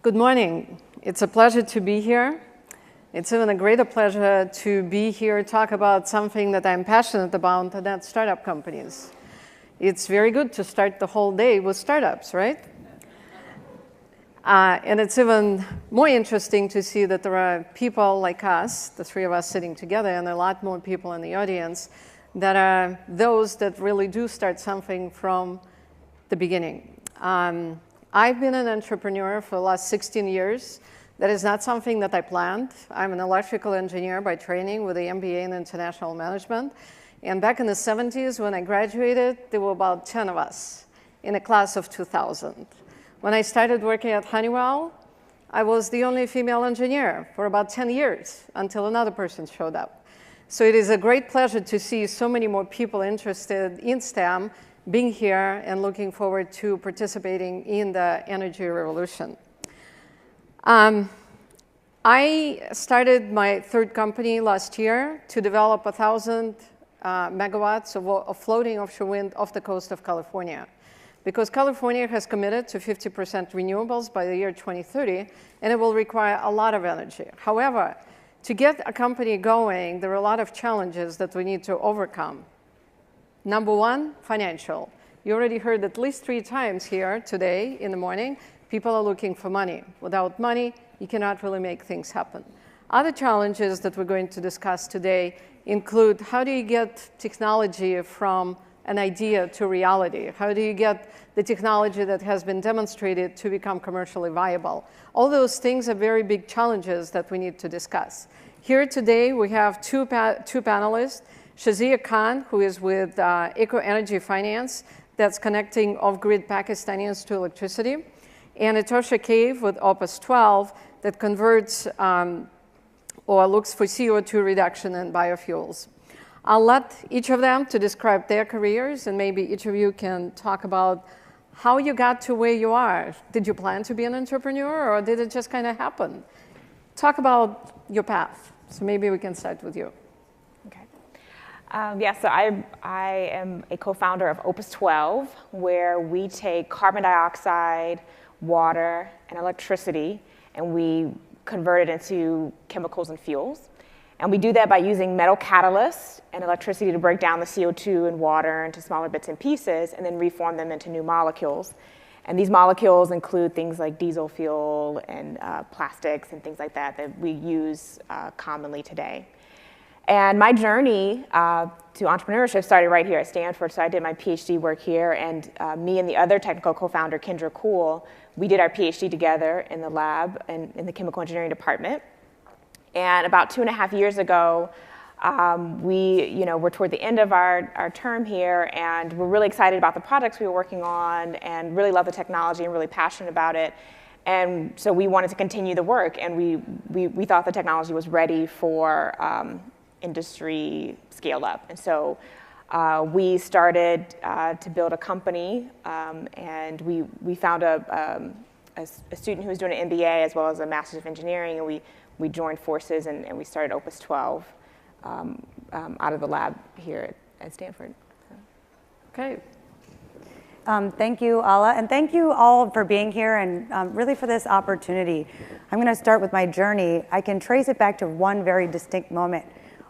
Good morning. It's a pleasure to be here. It's even a greater pleasure to be here to talk about something that I'm passionate about, and that's startup companies. It's very good to start the whole day with startups, right? And it's even more interesting to see that there are people like us, the three of us sitting together, and a lot more people in the audience that are those that really do start something from the beginning. I've been an entrepreneur for the last 16 years. That is not something that I planned. I'm an electrical engineer by training with an MBA in international management. And back in the 70s, when I graduated, there were about 10 of us in a class of 2,000. When I started working at Honeywell, I was the only female engineer for about 10 years until another person showed up. So it is a great pleasure to see so many more people interested in STEM being here and looking forward to participating in the energy revolution. I started my third company last year to develop 1,000 megawatts of floating offshore wind off the coast of California. Because California has committed to 50% renewables by the year 2030, and it will require a lot of energy. However, to get a company going, there are a lot of challenges that we need to overcome. Number one, financial. You already heard at least 3 times here today in the morning, people are looking for money. Without money, you cannot really make things happen. Other challenges that we're going to discuss today include how do you get technology from an idea to reality? How do you get the technology that has been demonstrated to become commercially viable? All those things are very big challenges that we need to discuss. Here today, we have two panelists. Shazia Khan, who is with Eco Energy Finance, that's connecting off-grid Pakistanis to electricity, and Etosha Cave with Opus 12 that converts or looks for CO2 reduction in biofuels. I'll let each of them to describe their careers, and maybe each of you can talk about how you got to where you are. Did you plan to be an entrepreneur, or did it just kind of happen? Talk about your path. So maybe we can start with you. So I am a co-founder of Opus 12, where we take carbon dioxide, water, and electricity, and we convert it into chemicals and fuels. And we do that by using metal catalysts and electricity to break down the CO2 and water into smaller bits and pieces, and then reform them into new molecules. And these molecules include things like diesel fuel and plastics and things like that that we use commonly today. And my journey to entrepreneurship started right here at Stanford. So I did my PhD work here, and me and the other technical co-founder, Kendra Kuhl, we did our PhD together in the lab and in the chemical engineering department. And about 2.5 years ago, we're toward the end of our term here, and we're really excited about the projects we were working on and really love the technology and really passionate about it. And so we wanted to continue the work, and we thought the technology was ready for industry scale up. And so we started to build a company, and we found a student who was doing an MBA as well as a Master's of Engineering, and we joined forces and we started Opus 12 out of the lab here at Stanford. Okay. Thank you, Alla, and thank you all for being here and really for this opportunity. I'm going to start with my journey. I can trace it back to one very distinct moment.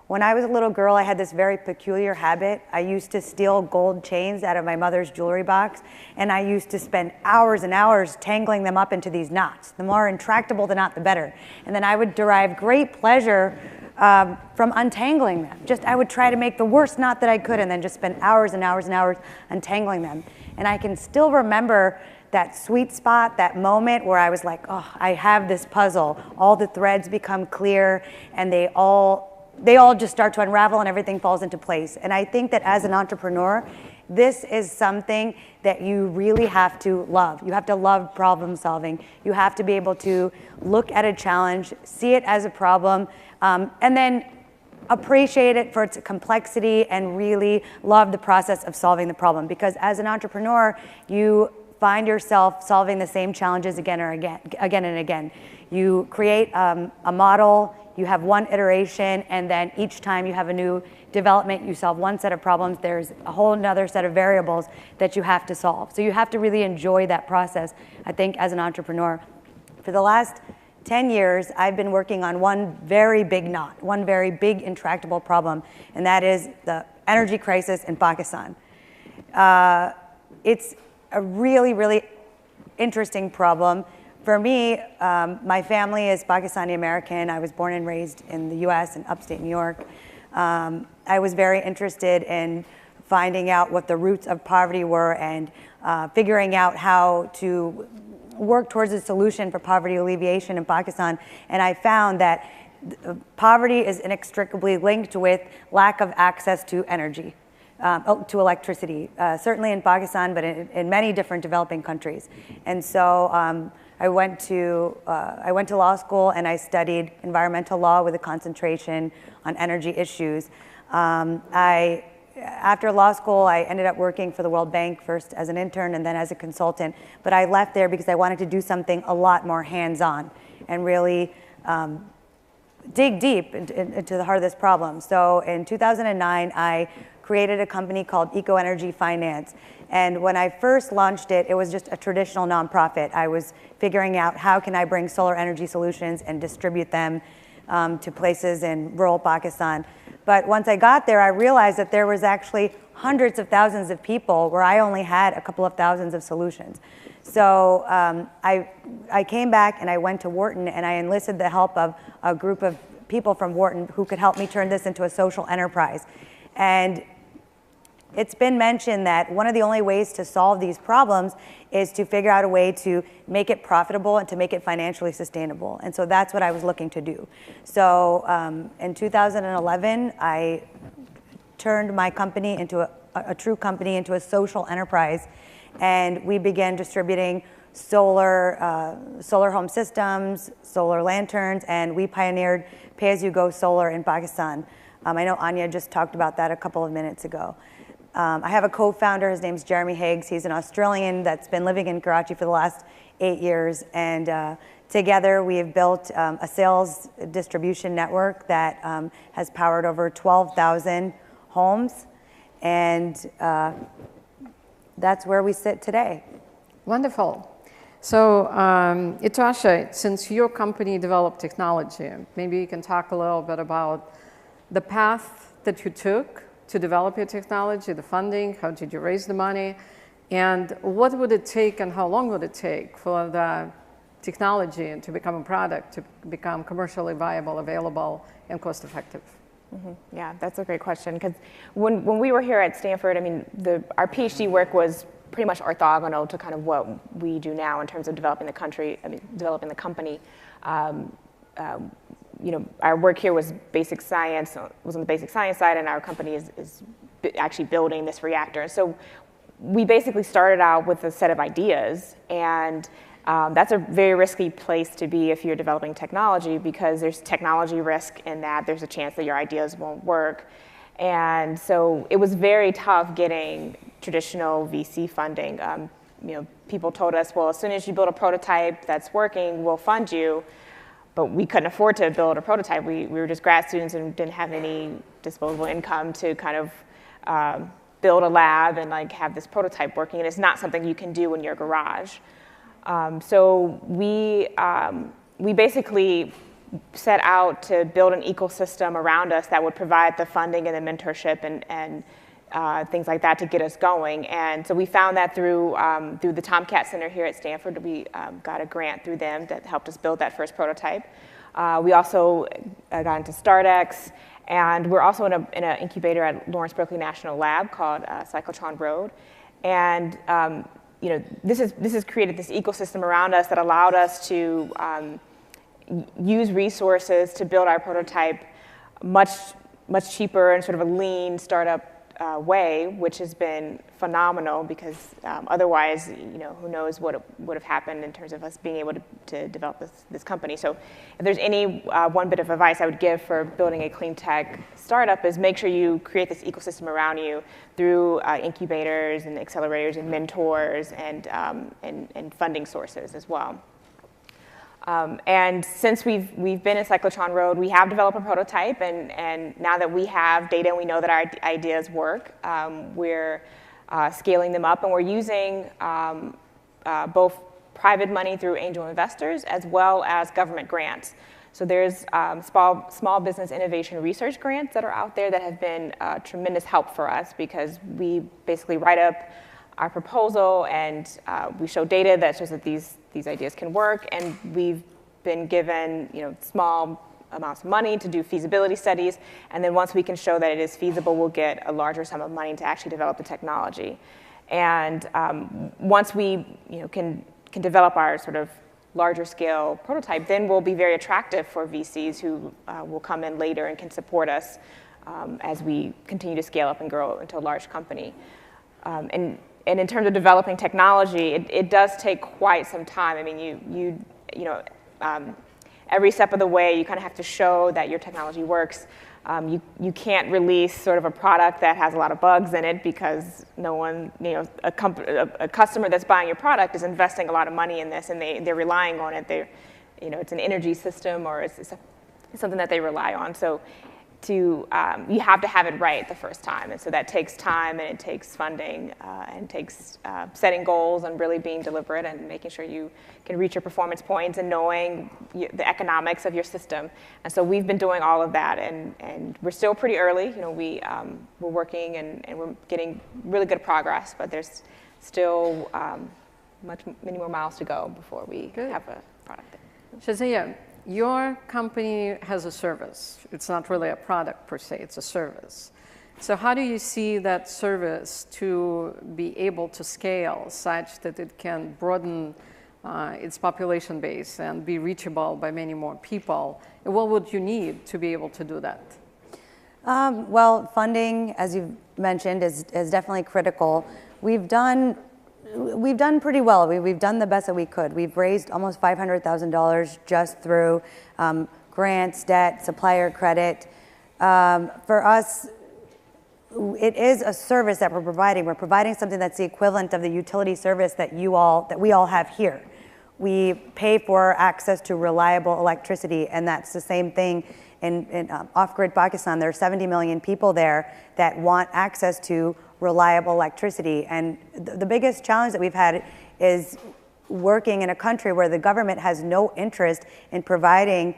When I was a little girl, I had this very peculiar habit. I used to steal gold chains out of my mother's jewelry box, and I used to spend hours and hours tangling them up into these knots. The more intractable the knot, the better. And then I would derive great pleasure from untangling them. I would try to make the worst knot that I could and then just spend hours and hours and hours untangling them. And I can still remember that sweet spot, that moment where I was like, oh, I have this puzzle. All the threads become clear, and they all just start to unravel and everything falls into place. And I think that as an entrepreneur, this is something that you really have to love. You have to love problem solving. You have to be able to look at a challenge, see it as a problem, and then appreciate it for its complexity and really love the process of solving the problem. Because as an entrepreneur, you find yourself solving the same challenges again and again. You create a model, you have one iteration, and then each time you have a new development, you solve one set of problems, there's a whole another set of variables that you have to solve. So you have to really enjoy that process, I think, as an entrepreneur. For the last 10 years, I've been working on one very big knot, one very big intractable problem, and that is the energy crisis in Pakistan. It's a really, really interesting problem. For me, my family is Pakistani American. I was born and raised in the US in upstate New York. I was very interested in finding out what the roots of poverty were and figuring out how to work towards a solution for poverty alleviation in Pakistan. And I found that poverty is inextricably linked with lack of access to energy, to electricity, certainly in Pakistan, but in many different developing countries. And so I went to law school and I studied environmental law with a concentration on energy issues. After law school, I ended up working for the World Bank, first as an intern and then as a consultant. But I left there because I wanted to do something a lot more hands-on and really dig deep into the heart of this problem. So in 2009, I created a company called Eco Energy Finance. And when I first launched it, it was just a traditional nonprofit. I was figuring out how can I bring solar energy solutions and distribute them to places in rural Pakistan. But once I got there, I realized that there was actually hundreds of thousands of people where I only had a couple of thousands of solutions. So I came back and I went to Wharton and I enlisted the help of a group of people from Wharton who could help me turn this into a social enterprise. And it's been mentioned that one of the only ways to solve these problems is to figure out a way to make it profitable and to make it financially sustainable. And so that's what I was looking to do. So in 2011, I turned my company into a true company, into a social enterprise. And we began distributing solar home systems, solar lanterns, and we pioneered pay-as-you-go solar in Pakistan. I know Anya just talked about that a couple of minutes ago. I have a co-founder, his name's Jeremy Higgs. He's an Australian that's been living in Karachi for the last 8 years. And together we have built a sales distribution network that has powered over 12,000 homes. And that's where we sit today. Wonderful. So Itasha, since your company developed technology, maybe you can talk a little bit about the path that you took to develop your technology, the funding, how did you raise the money, and what would it take and how long would it take for the technology to become a product, to become commercially viable, available, and cost-effective? Mm-hmm. Yeah, that's a great question, because when we were here at Stanford, I mean, our PhD work was pretty much orthogonal to kind of what we do now in terms of developing the company. You know, our work here was basic science, was on the basic science side, and our company is actually building this reactor. And so we basically started out with a set of ideas, and that's a very risky place to be if you're developing technology, because there's technology risk in that there's a chance that your ideas won't work. And so it was very tough getting traditional VC funding. You know, people told us, well, as soon as you build a prototype that's working, we'll fund you. But we couldn't afford to build a prototype. We were just grad students and didn't have any disposable income to kind of build a lab and like have this prototype working. And it's not something you can do in your garage. So we basically set out to build an ecosystem around us that would provide the funding and the mentorship and things like that to get us going. And so we found that through the Tomcat Center here at Stanford. We got a grant through them that helped us build that first prototype. We also got into StartX, and we're also in an incubator at Lawrence Berkeley National Lab called Cyclotron Road. And you know, this has created this ecosystem around us that allowed us to use resources to build our prototype much cheaper and sort of a lean startup way, which has been phenomenal, because otherwise, you know, who knows what would have happened in terms of us being able to develop this company. So if there's any one bit of advice I would give for building a clean tech startup is make sure you create this ecosystem around you through incubators and accelerators and mentors and funding sources as well. And since we've been in Cyclotron Road, we have developed a prototype, and now that we have data and we know that our ideas work, we're scaling them up, and we're using both private money through angel investors, as well as government grants. So there's small business innovation research grants that are out there that have been tremendous help for us, because we basically write up our proposal and we show data that shows that these ideas can work, and we've been given small amounts of money to do feasibility studies, and then once we can show that it is feasible, we'll get a larger sum of money to actually develop the technology. And once we can develop our sort of larger scale prototype, then we'll be very attractive for VCs who will come in later and can support us as we continue to scale up and grow into a large company. And in terms of developing technology, it does take quite some time. I mean, every step of the way, you kind of have to show that your technology works. You can't release sort of a product that has a lot of bugs in it, because no one, a customer that's buying your product is investing a lot of money in this, and they're relying on it. It's an energy system, or it's something that they rely on. So you have to have it right the first time, and so that takes time, and it takes funding, and it takes setting goals and really being deliberate and making sure you can reach your performance points and knowing the economics of your system. And so we've been doing all of that, and we're still pretty early. We're working and we're getting really good progress, but there's still many more miles to go before we have a product there. Shazia, your company has a service. It's not really a product per se, it's a service. So how do you see that service to be able to scale such that it can broaden its population base and be reachable by many more people? And what would you need to be able to do that? Well, funding, as you've mentioned, is definitely critical. We've done pretty well. We've done the best that we could. We've raised almost $500,000 just through grants, debt, supplier credit. For us, it is a service that we're providing. We're providing something that's the equivalent of the utility service that we all have here. We pay for access to reliable electricity, and that's the same thing in off-grid Pakistan. There are 70 million people there that want access to reliable electricity. And the biggest challenge that we've had is working in a country where the government has no interest in providing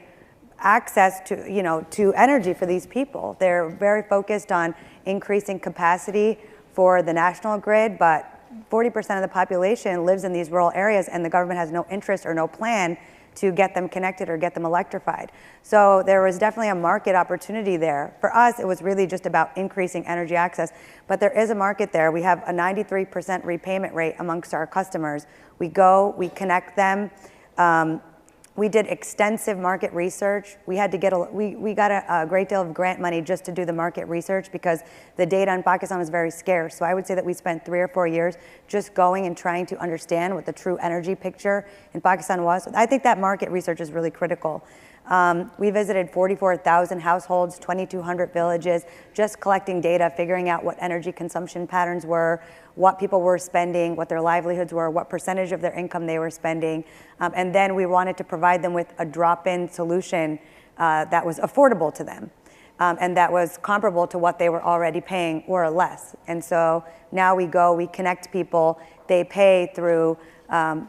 access to energy for these people. They're very focused on increasing capacity for the national grid, but 40% of the population lives in these rural areas, and the government has no interest or no plan to get them connected or get them electrified. So there was definitely a market opportunity there. For us, it was really just about increasing energy access, but there is a market there. We have a 93% repayment rate amongst our customers. We go, we connect them. We did extensive market research. We had to get we got a great deal of grant money just to do the market research, because the data in Pakistan was very scarce. So I would say that we spent 3 or 4 years just going and trying to understand what the true energy picture in Pakistan was. I think that market research is really critical. We visited 44,000 households, 2,200 villages, just collecting data, figuring out what energy consumption patterns were, what people were spending, what their livelihoods were, what percentage of their income they were spending. And then we wanted to provide them with a drop-in solution that was affordable to them, and that was comparable to what they were already paying or less. And so now we go, we connect people, they pay through a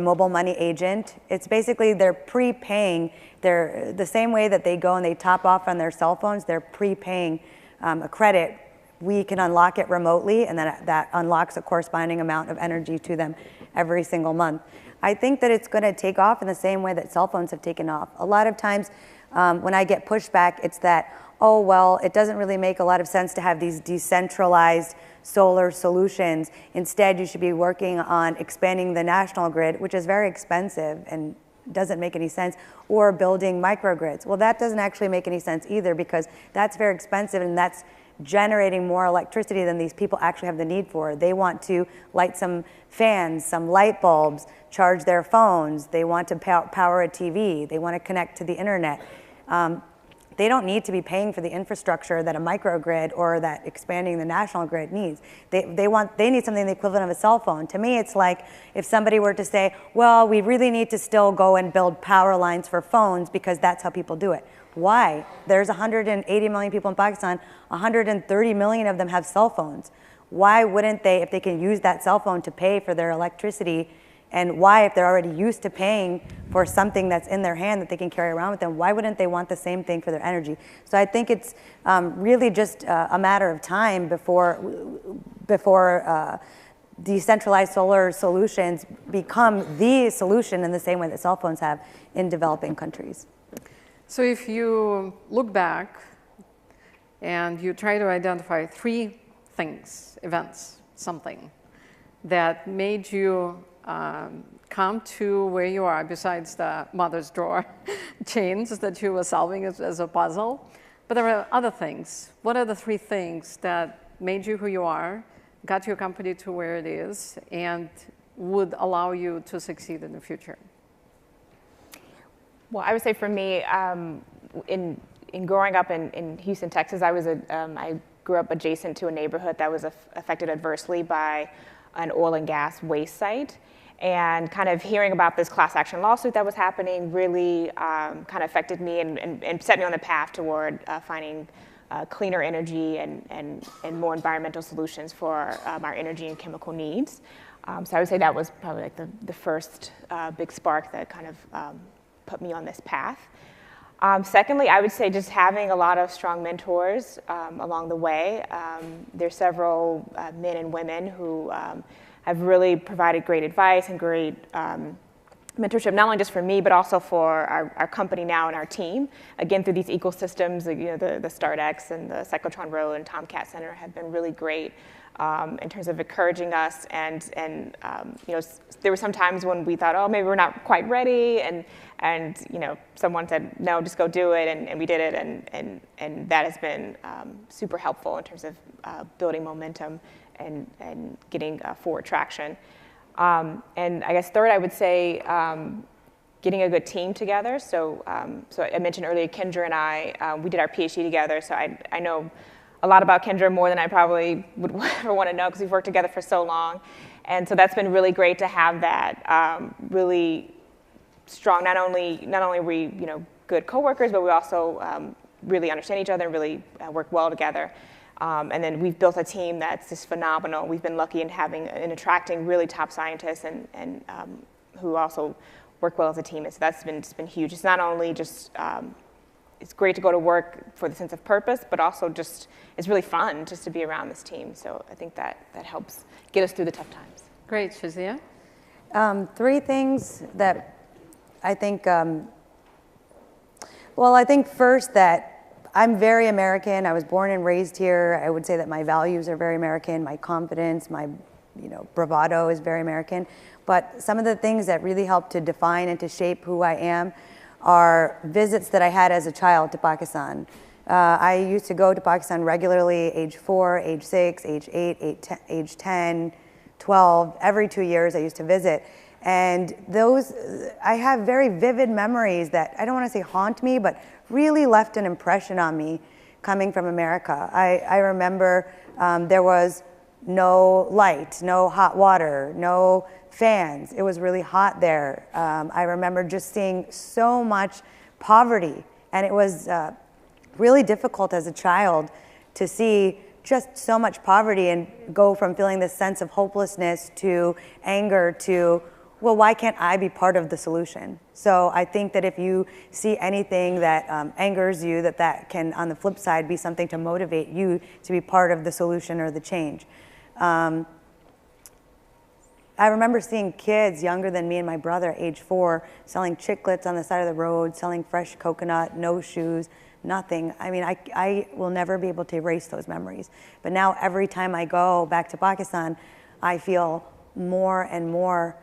mobile money agent. It's basically they're prepaying. They're the same way that they go and they top off on their cell phones, they're prepaying a credit. We can unlock it remotely, and then that unlocks a corresponding amount of energy to them every single month. I think that it's going to take off in the same way that cell phones have taken off. A lot of times when I get pushback, it's that, oh, well, it doesn't really make a lot of sense to have these decentralized solar solutions. Instead, you should be working on expanding the national grid, which is very expensive and doesn't make any sense, or building microgrids. Well, that doesn't actually make any sense either, because that's very expensive, and that's generating more electricity than these people actually have the need for. They want to light some fans, some light bulbs, charge their phones, they want to power a TV, they want to connect to the internet. They don't need to be paying for the infrastructure that a microgrid or that expanding the national grid needs. They need something the equivalent of a cell phone. To me, it's like if somebody were to say, well, we really need to still go and build power lines for phones because that's how people do it. Why? There's 180 million people in Pakistan, 130 million of them have cell phones. Why wouldn't they, if they can use that cell phone to pay for their electricity, And why, if they're already used to paying for something that's in their hand that they can carry around with them, why wouldn't they want the same thing for their energy? So I think it's really just a matter of time before decentralized solar solutions become the solution in the same way that cell phones have in developing countries. So if you look back and you try to identify 3 things, events, something that made you come to where you are, besides the mother's drawer chains that you were solving as a puzzle. But there are other things. What are the 3 things that made you who you are, got your company to where it is, and would allow you to succeed in the future? Well, I would say for me, in growing up in Houston, Texas, I grew up adjacent to a neighborhood that was affected adversely by an oil and gas waste site. And kind of hearing about this class action lawsuit that was happening really kind of affected me and set me on the path toward finding cleaner energy and more environmental solutions for our energy and chemical needs. So I would say that was probably like the first big spark that kind of put me on this path. Secondly, I would say just having a lot of strong mentors along the way. There's several men and women who have really provided great advice and great mentorship, not only just for me, but also for our company now and our team. Again, through these ecosystems, the StartX and the Cyclotron Road and Tomcat Center have been really great in terms of encouraging us. And there were some times when we thought, oh, maybe we're not quite ready, and someone said, no, just go do it, and we did it, and that has been super helpful in terms of building momentum and getting forward traction. And I guess third, I would say getting a good team together. So I mentioned earlier, Kendra and I, we did our PhD together, so I know a lot about Kendra, more than I probably would ever want to know, because we've worked together for so long. And so that's been really great to have that really strong, not only are we good coworkers, but we also really understand each other and really work well together. And then we've built a team that's just phenomenal. We've been lucky in attracting really top scientists and who also work well as a team. And so that's been huge. It's not only just, it's great to go to work for the sense of purpose, but also just, it's really fun just to be around this team. So I think that helps get us through the tough times. Great, Shazia? 3 things that I think, well, I think first that I'm very American. I was born and raised here. I would say that my values are very American. My confidence, my bravado is very American. But some of the things that really help to define and to shape who I am are visits that I had as a child to Pakistan. I used to go to Pakistan regularly, age 4, age 6, age 8, age 10, 12. Every 2 years I used to visit. And those, I have very vivid memories that I don't want to say haunt me, but really left an impression on me coming from America. I remember there was no light, no hot water, no fans. It was really hot there. I remember just seeing so much poverty, and it was really difficult as a child to see just so much poverty and go from feeling this sense of hopelessness to anger to, well, why can't I be part of the solution? So I think that if you see anything that angers you, that can, on the flip side, be something to motivate you to be part of the solution or the change. I remember seeing kids younger than me and my brother, age 4, selling chiclets on the side of the road, selling fresh coconut, no shoes, nothing. I mean, I will never be able to erase those memories. But now every time I go back to Pakistan, I feel more and more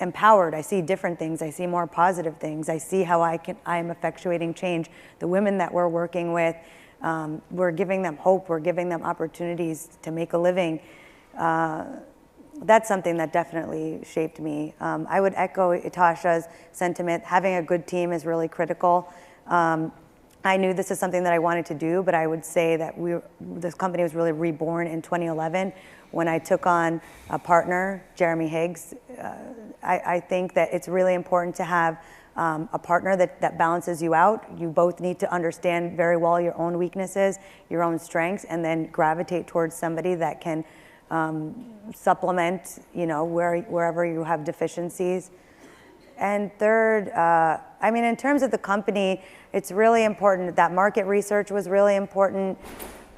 empowered. I see different things. I see more positive things. I see how I'm effectuating change. The women that we're working with, we're giving them hope. We're giving them opportunities to make a living. That's something that definitely shaped me. I would echo Itasha's sentiment. Having a good team is really critical. I knew this is something that I wanted to do, but I would say that this company was really reborn in 2011 when I took on a partner, Jeremy Higgs. I think that it's really important to have a partner that balances you out. You both need to understand very well your own weaknesses, your own strengths, and then gravitate towards somebody that can supplement, wherever you have deficiencies. And third, I mean, in terms of the company, it's really important that market research was really important,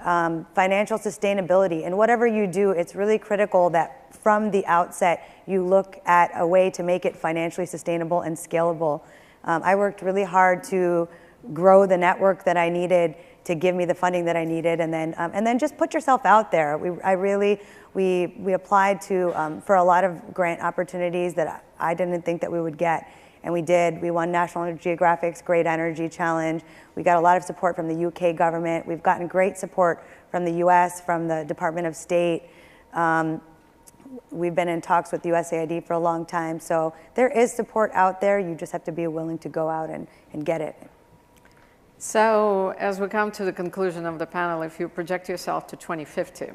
financial sustainability. And whatever you do, it's really critical that from the outset, you look at a way to make it financially sustainable and scalable. I worked really hard to grow the network that I needed to give me the funding that I needed, and then just put yourself out there. We applied to for a lot of grant opportunities that I didn't think that we would get, and we did. We won National Geographic's Great Energy Challenge. We got a lot of support from the UK government. We've gotten great support from the US, from the Department of State. We've been in talks with USAID for a long time, so there is support out there. You just have to be willing to go out and get it. So as we come to the conclusion of the panel, if you project yourself to 2050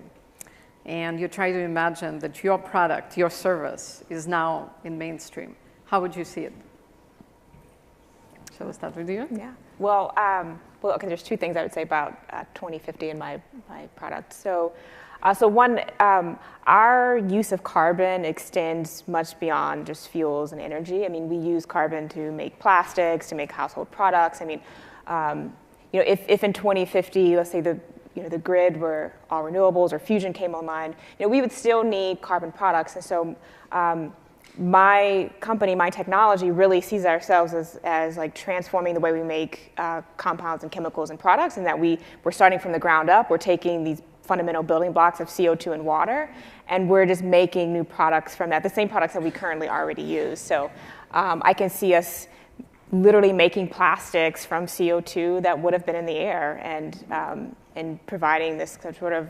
and you try to imagine that your product, your service is now in mainstream, how would you see it? Shall we start with you? Yeah. Well, okay, there's two things I would say about 2050 and my product. So one, our use of carbon extends much beyond just fuels and energy. I mean, we use carbon to make plastics, to make household products. I mean, if in 2050, let's say the grid were all renewables or fusion came online, we would still need carbon products. And so my company, my technology really sees ourselves as like transforming the way we make compounds and chemicals and products, and that we're starting from the ground up. We're taking these fundamental building blocks of CO2 and water, and we're just making new products from that, the same products that we currently already use. So I can see us literally making plastics from CO2 that would have been in the air, and providing this sort of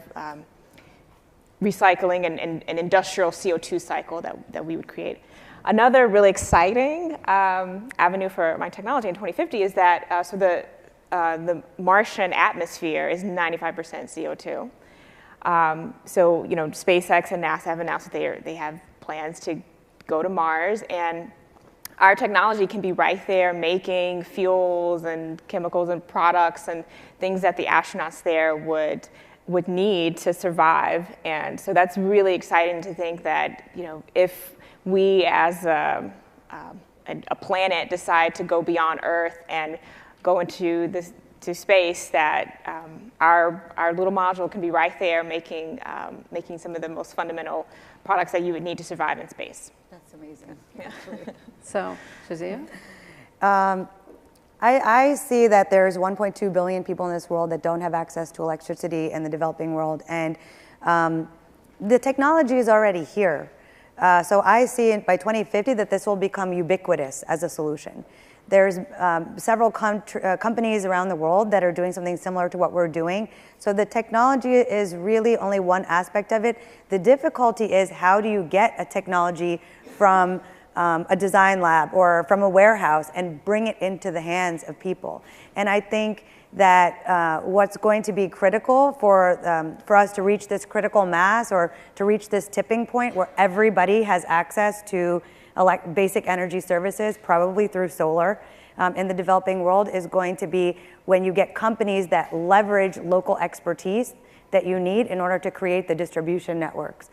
recycling and industrial CO2 cycle that we would create. Another really exciting avenue for my technology in 2050 is that the Martian atmosphere is 95% CO2. So SpaceX and NASA have announced that they have plans to go to Mars, and our technology can be right there making fuels and chemicals and products and things that the astronauts there would need to survive. And so that's really exciting to think that if we as a planet decide to go beyond Earth and go into space, that our little module can be right there making some of the most fundamental products that you would need to survive in space. That's amazing. Yeah. So, Shazia? I see that there's 1.2 billion people in this world that don't have access to electricity in the developing world, and the technology is already here. So I see by 2050 that this will become ubiquitous as a solution. There's several companies around the world that are doing something similar to what we're doing. So the technology is really only one aspect of it. The difficulty is, how do you get a technology from a design lab or from a warehouse and bring it into the hands of people? And I think that what's going to be critical for us to reach this critical mass, or to reach this tipping point where everybody has access to basic energy services, probably through solar in the developing world, is going to be when you get companies that leverage local expertise that you need in order to create the distribution networks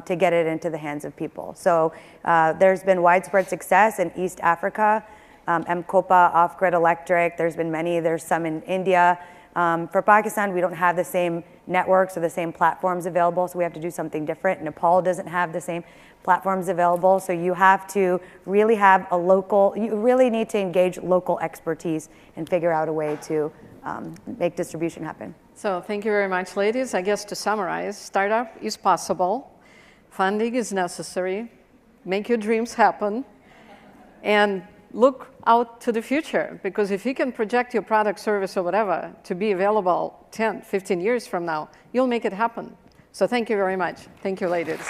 to get it into the hands of people. So there's been widespread success in East Africa, Komp, off-grid electric. There's been many. There's some in India. For Pakistan, we don't have the same networks or the same platforms available, so we have to do something different. Nepal doesn't have the same platforms available, so you have to really have you really need to engage local expertise and figure out a way to make distribution happen. So thank you very much, ladies. I guess to summarize, startup is possible, funding is necessary, make your dreams happen, and look out to the future, because if you can project your product, service, or whatever to be available 10, 15 years from now, you'll make it happen. So thank you very much. Thank you, ladies.